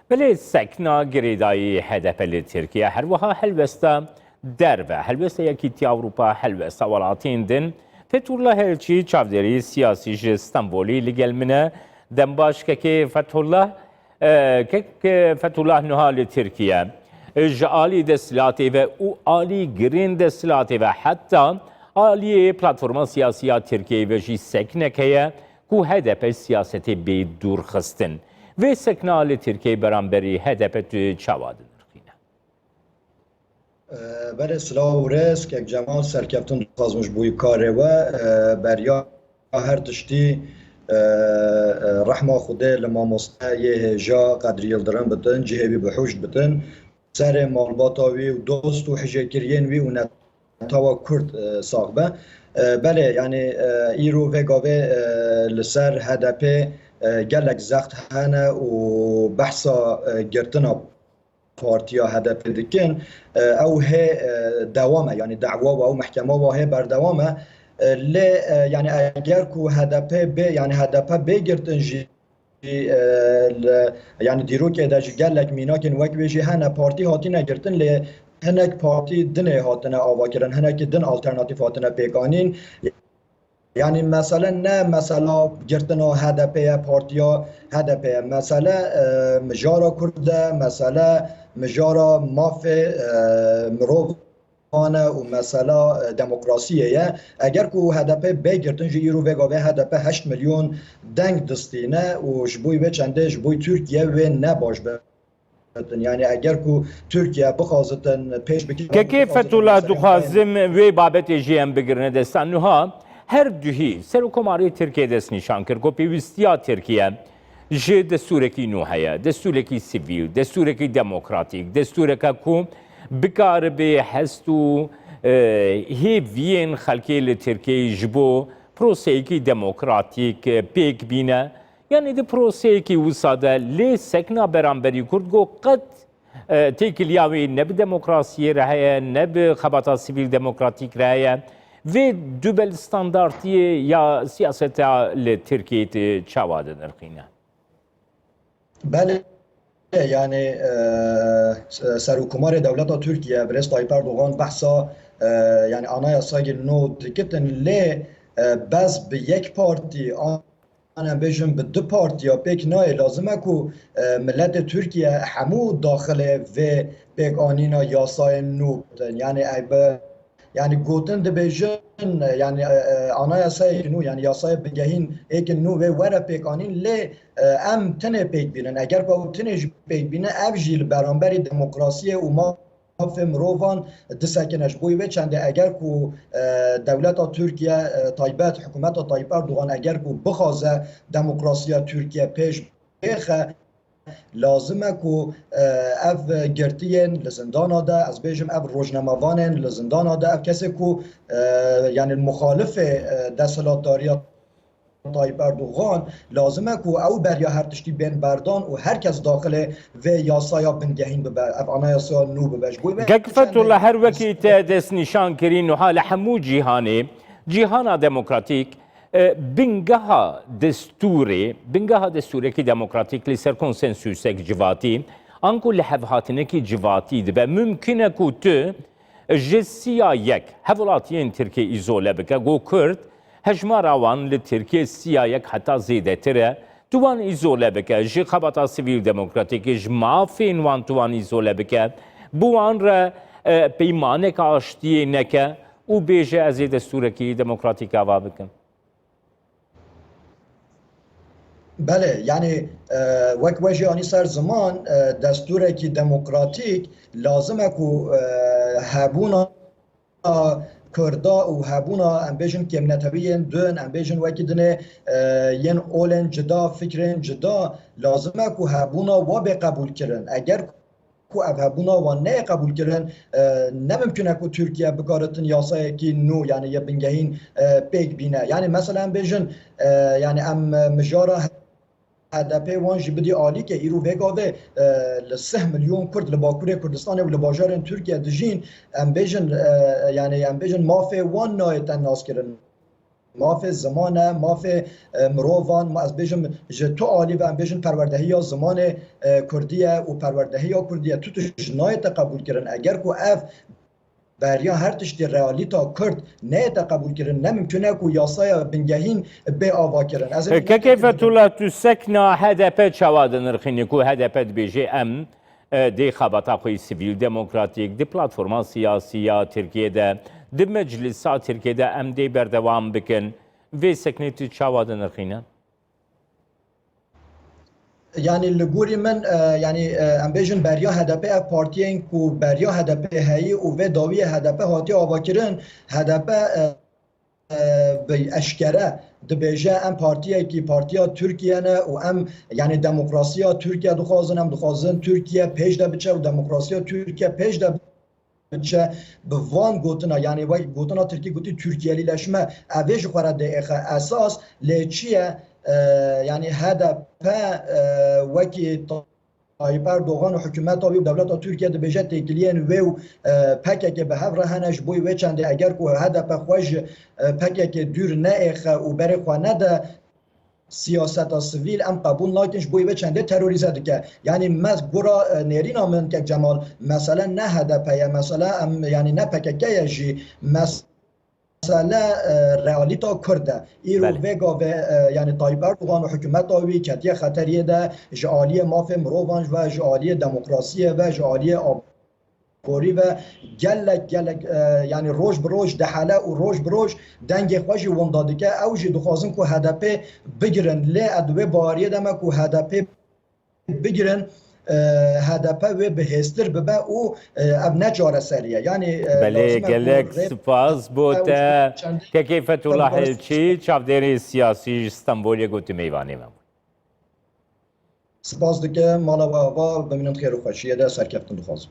بله سکنا گریدایی هدف ترکیه هر وها هلوستا در و هلوستا یکیتی اروپا هلوستا ولاتین دن فتح الله هلچی چاودری سیاسی جستانبولی لگل منه دنباش که فتح الله نهال ترکیه جالی دستلاتی و او عالی گرین دستلاتی و حتی عالی پلتفرم سیاسی ترکیه و جی سکنه که کو هدف سیاستی به دور خستن و سکنال ترکیه برانبری هدف تو چوادن رخینه. برای سلاو رس که جماعت سرکفتون خازمش بوی کاره و بریا هر تشتی رحمه خوده لما مستعیه جا قدر یلدرن بتن جهبی بحوشت بتن سر مالباتاوی و دوست و حجاکرین وی و نتاوا کرد ساقبه بله یعنی ایرو وگاوه لسر هدپه گلک زخت هنه و بحثا گرتنا پارتیا هدف دکن او هی دوامه یعنی دعوا و او محکمه و هی بردوامه ل یعنی اگر کو هدپه به یعنی هدپه بگرتن جی یعنی دیرو که داش گلک میناکن وک بيجي هنه پارتی هاتی نگرتن ل هنک پارتی دنه هاتنه آوا کردن هنک دن آلترناتیف هاتنه پیگانین یعنی مثلا نه مثلا گرتنا هدپه پارتیا هدپه مثلا مجارا کرده مثلا مجارا ماف مروف و مثلا دموکراسیه اگر کو هدپه بگرتن جی رو وگاوه هدپه 8 میلیون دنگ دستینه و جبوی و چنده جبوی ترکیه و نباش یعنی اگر کو ترکیه بخواستن پیش بکشه که فتح الله دخوازم وی بابت جیم بگرنه دستان نها هر دوهی سرکماری ترکیه دست نشان کرد که پیوستیا ترکیه جه دستورکی نوحیه دستورکی سیویل دستورکی دموکراتیک دستورکی کو بکار به هستو هیوین خلکی لترکیه جبو پروسیکی دموکراتیک پیک بینه یعنی ده پروسیکی وساده لی سکنا برانبری کرد گو قد تیکلیاوی نب دموکراسی رهیه نب خباتا سیویل دموکراتیک رهیه و دوبل ستاندارتی یا سیاست لترکیه چواده درخینه بله یعنی سرکمار دولت ترکیه برست تایپ اردوغان بحثا یعنی آنایاسای نو دکتن لی بس به یک پارتی آن بیشم به دو پارتی یا پیک نای لازمه که ملت ترکیه همو داخل و پیک آنینا یاسای نو یعنی گوتن ده بیشن یعنی آنها یاسای نو یعنی یاسای بگهین ایک نو و وره پیکانین لی ام تنه پیک بینن اگر که تنه پیک بینن اب جیل برانبری دموکراسی و ما مروفان دسکنش بوی و چنده اگر که دولت ترکیه تایبت حکومت تایب اردوغان اگر که بخوازه دموکراسی ترکیه پیش بخه لازمه که اف گرتین لزندان ده از بیشم اف روزنامه‌وان لزندان ده اف کسی که یعنی مخالف دستلاتداری طایب اردوغان لازمه که او بریا هر تشتی بین بردان و هر کس داخل و یاسایا بنگهین ببر اف آنا یاسا نو ببش گفت الله هر وقت دست نشان کرین و حال همو جهان دموکراتیک بنگاه دستوری که دموکراتیک لیسر کنسنسوس یک جواتی آنکو لحظاتی که جواتی دبه ممکنه که تو جسیا یک حولاتین ترکیه ایزوله بکه گو کرد هجمار آوان لترکیه سیا یک حتی زیده تره توان ایزوله بکه جی خباتا سیویل دموکراتیک جمافین وان توان ایزوله بکه بوان را پیمانه که آشتیه نکه و بیجه از دستوری که دموکراتیک آوا بکن بله یعنی وقت وجه آنی سر زمان دستوری که دموکراتیک لازمه که هبونا کردا و هبونا امبیشن که امنتویین دون امبیشن وکی دنه ین اولن جدا فکرین جدا لازمه که هبونا و به قبول کرن اگر که هبونا و نه قبول کرن نممکنه که ترکیه بکارتن یاسای که نو یعنی یه بنگهین پیک بینه یعنی مثلا امبیشن یعنی ام مجارا هدپی وانجی بدی عالی که ایرو وگاوه ل3 میلیون کرد لباکوری کردستان و لباجار ترکیه دجین ام بیژن یعنی ام بیژن مافی وان نایت ناس کردن مافی زمانه مافی مروان ما از بیشم تو عالی و ام بیشم پروردهی یا زمان کردیه و پروردهی یا کردیه تو نایت قبول کردن اگر کو اف بریا هر تشتی رئالیتا کرد نه قبول کردن نممکنه کو یاسای بنگهین به آوا کردن از كيف تولى سكنة HDP çawadı nırxini ku HDP dibêje em dê xebata xwe sivîl demokratîk di platforma siyasiya Tirkiye'de di meclisa Tirkiye'de em dê berdewam bikin vê seknê tu çawadı nırxîne? يعني لگوری من يعني ام بیژن بریا HDP پارتیین کو بریا HDP هی و و داوی HDP هاتی آوا کردن HDP به اشکره دبیجه ام پارتیه کی پارتیا ترکیه نه و ام یعنی دموکراسیا ترکیه دخوازن ام دخوازن ترکیه پیش ده بچه و دموکراسیا ترکیه پیش ده بچه به وان گوتنا یعنی وای گوتنا ترکیه گوتی ترکیه لیلشمه اویج خورد دقیقه اساس لیچیه یعنی HDP وکی طایب اردوغان و حکومت و دولت ترکیه د بجت تکلیان و پکک به هفر هنش بوی و چند اگر کو هدف خوش پکک دور نه اخ و بر خانه ده سیاست سیویل ام قبول ناکنش بوی و چنده تروریزه که یعنی مز گورا نرین آمن که جمال مثلا نه هدف یا مثلا ام یعنی نه پکک جی مثلا رئالیتا کرده ایرو وگا و یعنی طایب اردوغان و حکومت آوی کتیه خطریه ده جعالی مافی مروانج و جعالی دموکراسی و جعالی آبوری و گلک یعنی روش بروش دحاله و روش بروش دنگ خوشی ونداده که اوجی دخوازن که HDP بگیرن لی ادوه باریه دمه که HDP بگیرن HDP و بهستر ببه او اب نجاره سریه یعنی بله گلک سپاس بود که کیفت الله هلچی چافدری سیاسی استانبولی گوتی میوانی من سپاس دکه مالا و آوا بمینند خیر و خوشیه ده سرکفتن دخوازم